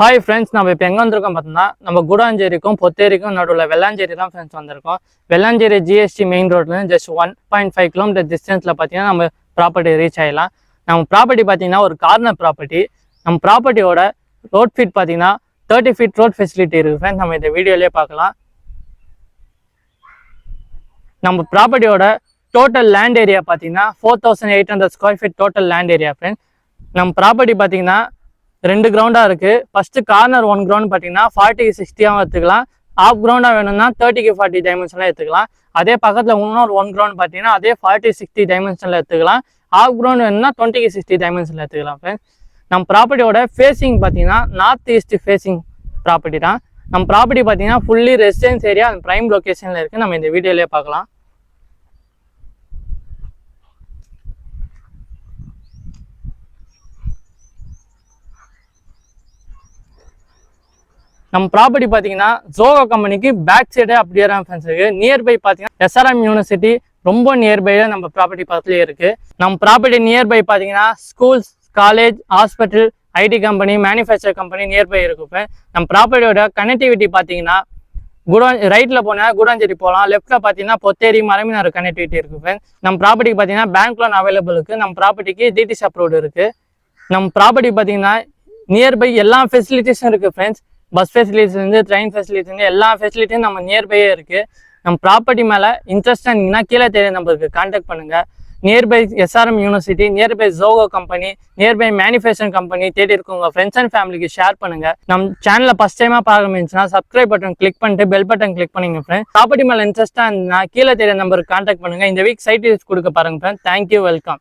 Hi friends, நம்ம இப்போ எங்கே வந்திருக்கோம் பார்த்தோம்னா நம்ம குடாஞ்சேரிக்கும் பொத்தேரிக்கும் நடுவில் வெள்ளாஞ்சேரி தான் ஃப்ரெண்ட்ஸ் வந்திருக்கோம். வெள்ளாஞ்சேரி ஜிஎஸ்டி மெயின் ரோட்லேருந்து ஜஸ்ட் 1.5 கிலோமீட்டர் டிஸ்டன்ஸில் பார்த்தீங்கன்னா நம்ம ப்ராப்பர்ட்டி ரீச் ஆகிடலாம். நம்ம ப்ராப்பர்ட்டி பார்த்தீங்கன்னா ஒரு கார்னர் ப்ராப்பர்ட்டி. நம்ம ப்ராப்பர்ட்டியோட ரோட் ஃபீட் பார்த்தீங்கன்னா 30 ஃபீட் ரோட் ஃபெசிலிட்டி இருக்குது ஃப்ரெண்ட்ஸ். நம்ம இந்த வீடியோலேயே பார்க்கலாம். நம்ம ப்ராப்பர்ட்டியோட டோட்டல் லேண்ட் ஏரியா பார்த்தீங்கன்னா 4800 square feet total land area friends. நம்ம ப்ராப்பர்ட்டி பார்த்தீங்கன்னா 2 கிரவுண்டாக இருக்குது. ஃபஸ்ட்டு கார்னர் 1 கிரவுண்ட் பார்த்தீங்கன்னா 40-60 எடுத்துக்கலாம். ஆஃப் கிரவுண்டாக வேணும்னா 30-40 டைமென்ஷனில் எடுத்துக்கலாம். அதே பக்கத்தில் இன்னொரு 1 கிரவுண்ட் பார்த்தீங்கன்னா அதே 40-60 டைமென்ஷனில் எடுத்துக்கலாம். ஆஃப் கிரவுண்ட் வேணும்னா 20-60 டைமென்ஷனில் எடுத்துக்கலாம் ஃப்ரெண்ட்ஸ். நம்ம ப்ராப்பர்ட்டியோட ஃபேஸிங் பார்த்தீங்கன்னா நார்த் ஈஸ்ட் ஃபேஸிங் ப்ராப்பர்ட்டி தான். நம்ம ப்ராப்பர்ட்டி பார்த்தீங்கன்னா ஃபுல்லி ரெசிடென்ஸ் ஏரியா அந்த ப்ரைம் லொக்கேஷனில் இருக்குது. நம்ம இந்த வீடியோலேயே பார்க்கலாம். நம்ம ப்ராப்பர்ட்டி பார்த்தீங்கன்னா ஜோகோ கம்பெனிக்கு பேக் சைடே அப்படியே தான் ஃப்ரெண்ட்ஸ் இருக்குது. நியர்பை பார்த்தீங்கன்னா எஸ்ஆர்எம் யூனிவர்சிட்டி ரொம்ப நியர்பையாக நம்ம ப்ராப்பர்ட்டி பக்கத்துலேயே இருக்குது. நம்ம ப்ராப்பர்ட்டி நியர்பை பார்த்தீங்கன்னா schools, college, hospital, IT company, manufacture company nearby இருக்குது. நம்ம ப்ராப்பர்ட்டியோட கனெக்டிவிட்டி பார்த்தீங்கன்னா ரைட்டில் போனால் குடாஞ்சேரி போகலாம், லெஃப்ட்டில் பார்த்தீங்கன்னா பொத்தேரி, மரமினார் கனெக்டிவிட்டி இருக்குது. நம்ம ப்ராப்பர்ட்டிக்கு பார்த்தீங்கன்னா பேங்க் லோன் அவைலபிள் இருக்குது. நம்ம ப்ராப்பர்ட்டிக்கு டிடிசி அப்ரூவ்டு இருக்குது. நம்ம ப்ராப்பர்ட்டி பார்த்தீங்கன்னா நியர்பை எல்லா ஃபெசிலிட்டிஸும் இருக்குது ஃப்ரெண்ட்ஸ். பஸ் ஃபெசிலிட்டிஸ்லேருந்து ட்ரெயின் ஃபெசிலிட்டிஸ்லேருந்து எல்லா ஃபெசிலிட்டியும் நம்ம நியர்பையே இருக்குது. நம்ம ப்ராப்பர்ட்டி மேலே இன்ட்ரெஸ்டாக இருந்தீங்கன்னா கீழே தெரிய நம்பருக்கு கான்டாக்ட் பண்ணுங்கள். Nearby SRM university, nearby Zoho company, nearby manufacturing company தேடி இருக்கவங்க ஃப்ரெண்ட்ஸ் அண்ட் ஃபேமிலிக்கு ஷேர் பண்ணுங்கள். நம்ம சேனலில் ஃபஸ்ட் டைமாக பார்க்க முடிஞ்சுன்னா சப்ஸ்கிரைப் பட்டன் கிளிக் பண்ணிட்டு பெல் பட்டன் கிளிக் பண்ணிங்க ஃப்ரெண்ட்ஸ். ப்ராப்பர்ட்டி மேலே இன்ட்ரெஸ்ட்டாக இருந்தீங்கன்னா கீழே தெரிய நம்பருக்கு கான்டாக்ட் பண்ணுங்கள். இந்த வீக் சைட் கொடுக்க பாருங்கள் ஃப்ரெண்ட்ஸ். Thank you, welcome.